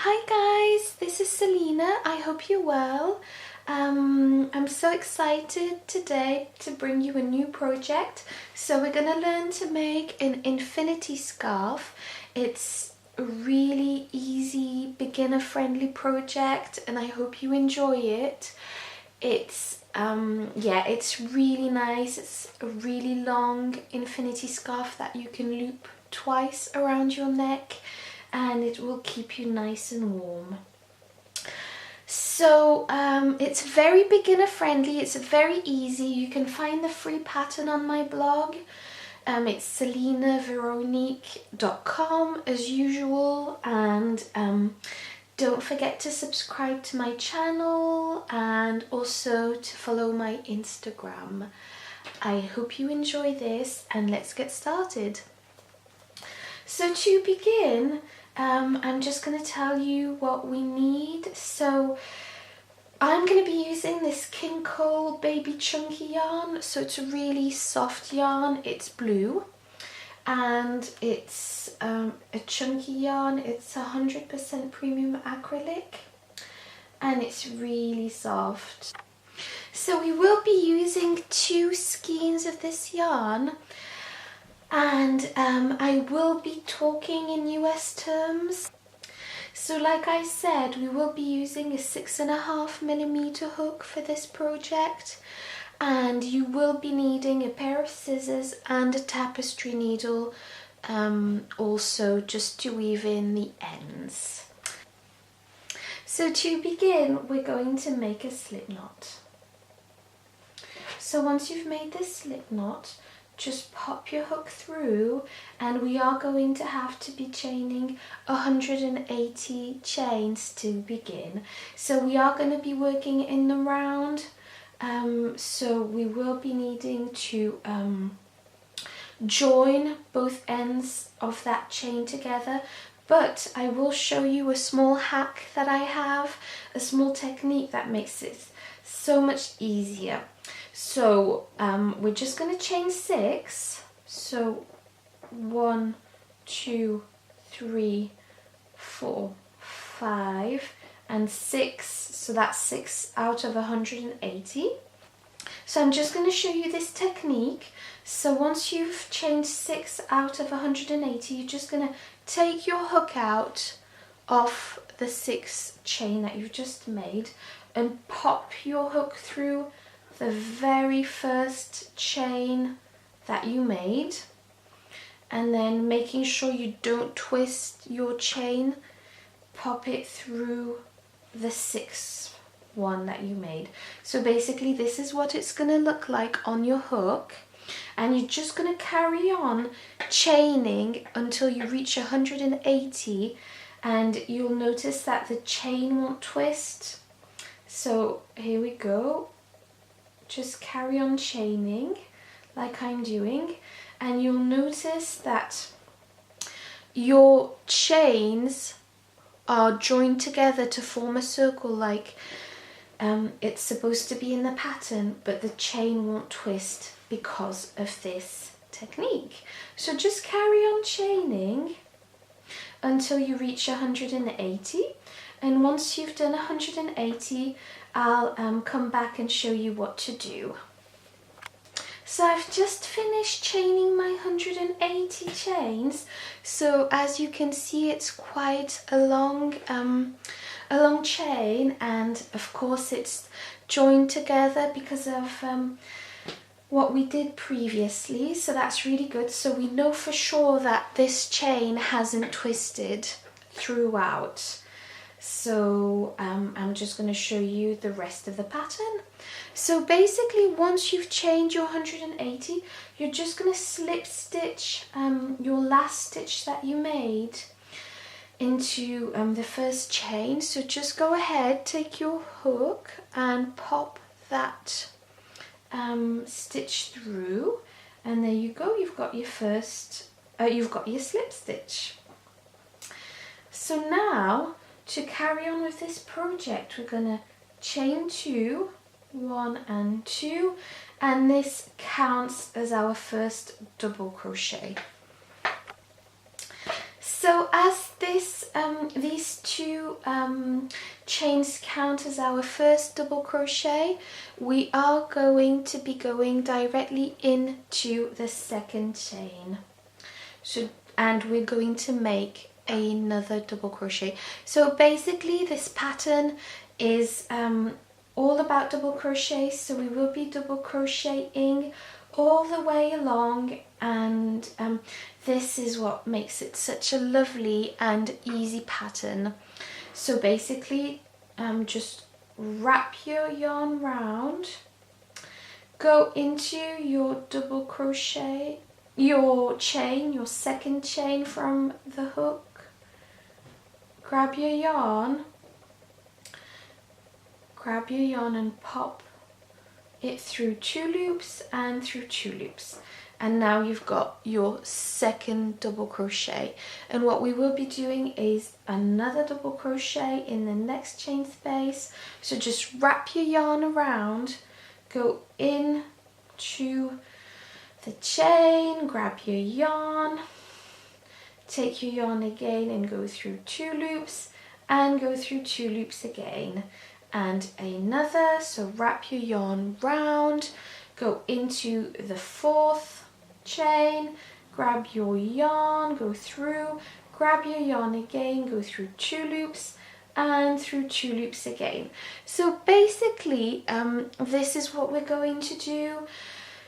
Hi guys, this is Selena. I hope you're well. I'm so excited today to bring you a new project. So we're going to learn to make an infinity scarf. It's a really easy, beginner-friendly project and I hope you enjoy it. It's really nice. It's a really long infinity scarf that you can loop twice around your neck and it will keep you nice and warm. So it's very beginner friendly, it's very easy. You can find the free pattern on my blog. It's selenaveronique.com as usual, and don't forget to subscribe to my channel and also to follow my Instagram. I hope you enjoy this and let's get started. So to begin, I'm just going to tell you what we need. So I'm going to be using this King Cole Baby Chunky yarn. So it's a really soft yarn. It's blue and it's a chunky yarn. It's 100% premium acrylic and it's really soft. So we will be using 2 skeins of this yarn. And I will be talking in US terms. So like I said, we will be using a 6.5mm hook for this project, and you will be needing a pair of scissors and a tapestry needle also, just to weave in the ends. So to begin, we're going to make a slip knot. So once you've made this slip knot, just pop your hook through, and we are going to have to be chaining 180 chains to begin. So we are going to be working in the round, so we will be needing to join both ends of that chain together. But I will show you a small hack that I have, a small technique that makes it so much easier. So we're just going to chain 6. So 1, 2, 3, 4, 5 and 6. So that's 6 out of 180. So I'm just going to show you this technique. So once you've chained 6 out of 180, you're just going to take your hook out of the 6th chain that you've just made and pop your hook through the very first chain that you made, and then making sure you don't twist your chain, pop it through the 6th one that you made. So basically this is what it's going to look like on your hook, and you're just going to carry on chaining until you reach 180, and you'll notice that the chain won't twist. So here we go. Just carry on chaining like I'm doing, and you'll notice that your chains are joined together to form a circle like it's supposed to be in the pattern, but the chain won't twist because of this technique. So just carry on chaining until you reach 180, and once you've done 180, I'll come back and show you what to do. So I've just finished chaining my 180 chains. So as you can see, it's quite a long chain, and of course it's joined together because of what we did previously. So that's really good. So we know for sure that this chain hasn't twisted throughout. So I'm just going to show you the rest of the pattern. So basically once you've chained your 180, you're just going to slip stitch your last stitch that you made into the first chain. So just go ahead, take your hook and pop that stitch through, and there you go, you've got your first, you've got your slip stitch. So now, to carry on with this project, we're going to chain 2, 1 and 2, and this counts as our first double crochet. So as these two chains count as our first double crochet, we are going to be going directly into the second chain. So, and we're going to make another double crochet. So basically this pattern is all about double crochet, so we will be double crocheting all the way along, and this is what makes it such a lovely and easy pattern. So basically just wrap your yarn round, go into your double crochet, your chain, your second chain from the hook, grab your yarn and pop it through 2 loops and through 2 loops, and now you've got your second double crochet. And what we will be doing is another double crochet in the next chain space. So just wrap your yarn around, go in to the chain, grab your yarn, take your yarn again and go through 2 loops and go through 2 loops again, and another. So wrap your yarn round, go into the 4th chain, grab your yarn, go through, grab your yarn again, go through 2 loops and through 2 loops again. So basically this is what we're going to do.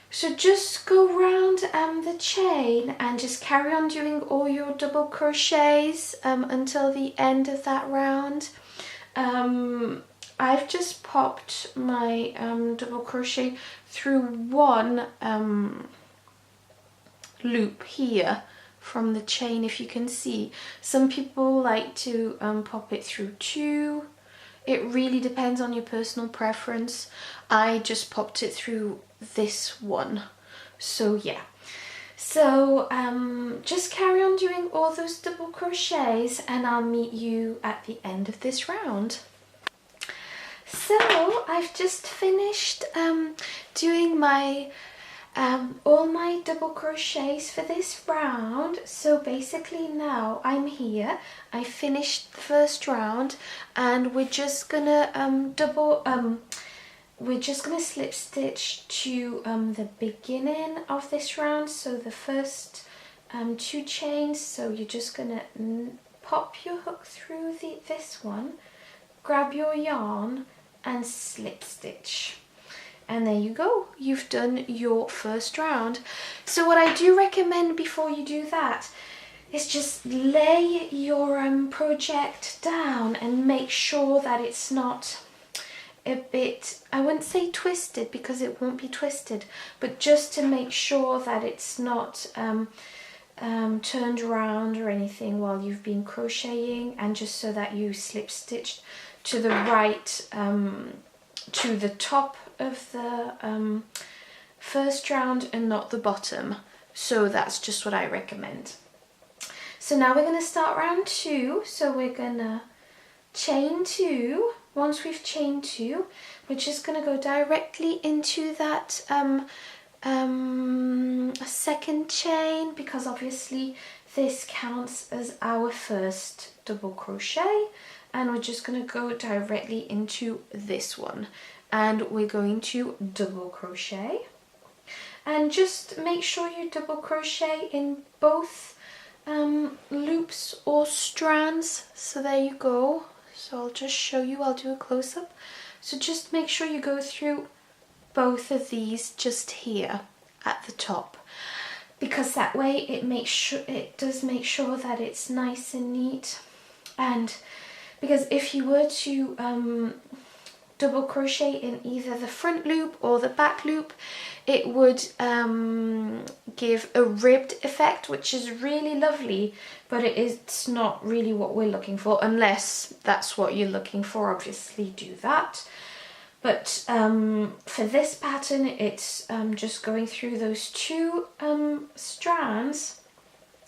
So just go round the chain and just carry on doing all your double crochets until the end of that round. I've just popped my double crochet through 1 loop here from the chain, if you can see. Some people like to pop it through 2. It really depends on your personal preference. I just popped it through this one. So yeah, so just carry on doing all those double crochets and I'll meet you at the end of this round. So I've just finished doing my all my double crochets for this round. So basically now I'm here, I finished the first round, and we're just gonna slip stitch to the beginning of this round, so the first 2 chains. So you're just gonna pop your hook through this one, grab your yarn and slip stitch, and there you go, you've done your first round. So what I do recommend before you do that is just lay your project down and make sure that it's not a bit, I wouldn't say twisted because it won't be twisted, but just to make sure that it's not turned around or anything while you've been crocheting, and just so that you slip stitched to the right, to the top of the first round and not the bottom. So that's just what I recommend. So now we're going to start round 2. So we're going to chain 2. Once we've chained 2, we're just going to go directly into that second chain, because obviously this counts as our first double crochet, and we're just going to go directly into this one, and we're going to double crochet, and just make sure you double crochet in both loops or strands. So there you go. So I'll just show you, I'll do a close-up. So just make sure you go through both of these just here at the top, because that way it does make sure that it's nice and neat. And because if you were to double crochet in either the front loop or the back loop, it would give a ribbed effect, which is really lovely, but it's not really what we're looking for. Unless that's what you're looking for, obviously do that. But for this pattern, it's just going through those 2 strands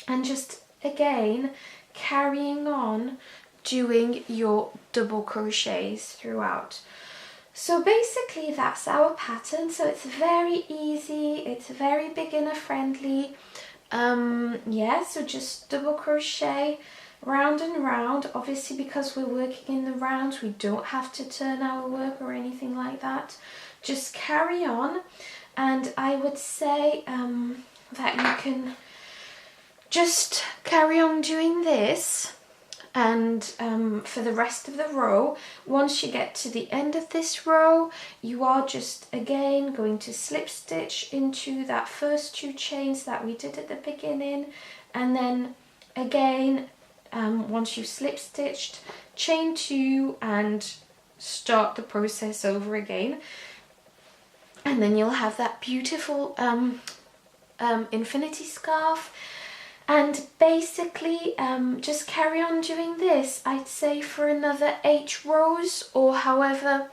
and just again carrying on doing your double crochets throughout. So basically that's our pattern. So it's very easy, it's very beginner friendly. Yeah, so just double crochet round and round. Obviously, because we're working in the rounds, we don't have to turn our work or anything like that. Just carry on, and I would say that you can just carry on doing this, and for the rest of the row. Once you get to the end of this row, you are just again going to slip stitch into that first 2 chains that we did at the beginning, and then again, once you've slip stitched, chain 2 and start the process over again, and then you'll have that beautiful infinity scarf. And basically just carry on doing this, I'd say, for another 8 rows, or however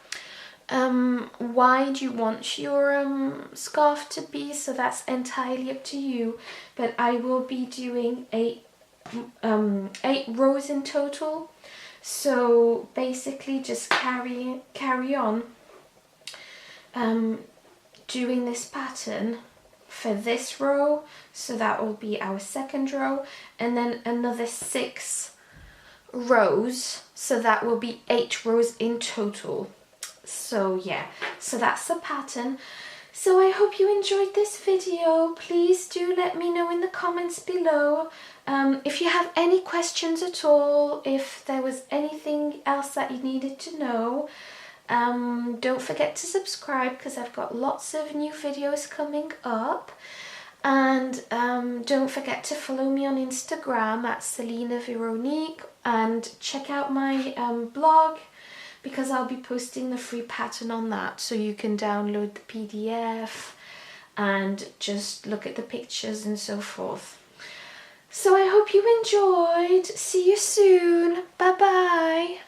wide you want your scarf to be, so that's entirely up to you. But I will be doing 8 rows in total, so basically just carry on doing this pattern for this row, so that will be our second row, and then another 6 rows, so that will be 8 rows in total. So yeah, so that's the pattern. So I hope you enjoyed this video. Please do let me know in the comments below if you have any questions at all, if there was anything else that you needed to know. Don't forget to subscribe, because I've got lots of new videos coming up, and don't forget to follow me on Instagram at Selina Veronique, and check out my blog, because I'll be posting the free pattern on that, so you can download the PDF and just look at the pictures and so forth. So I hope you enjoyed. See you soon. Bye bye.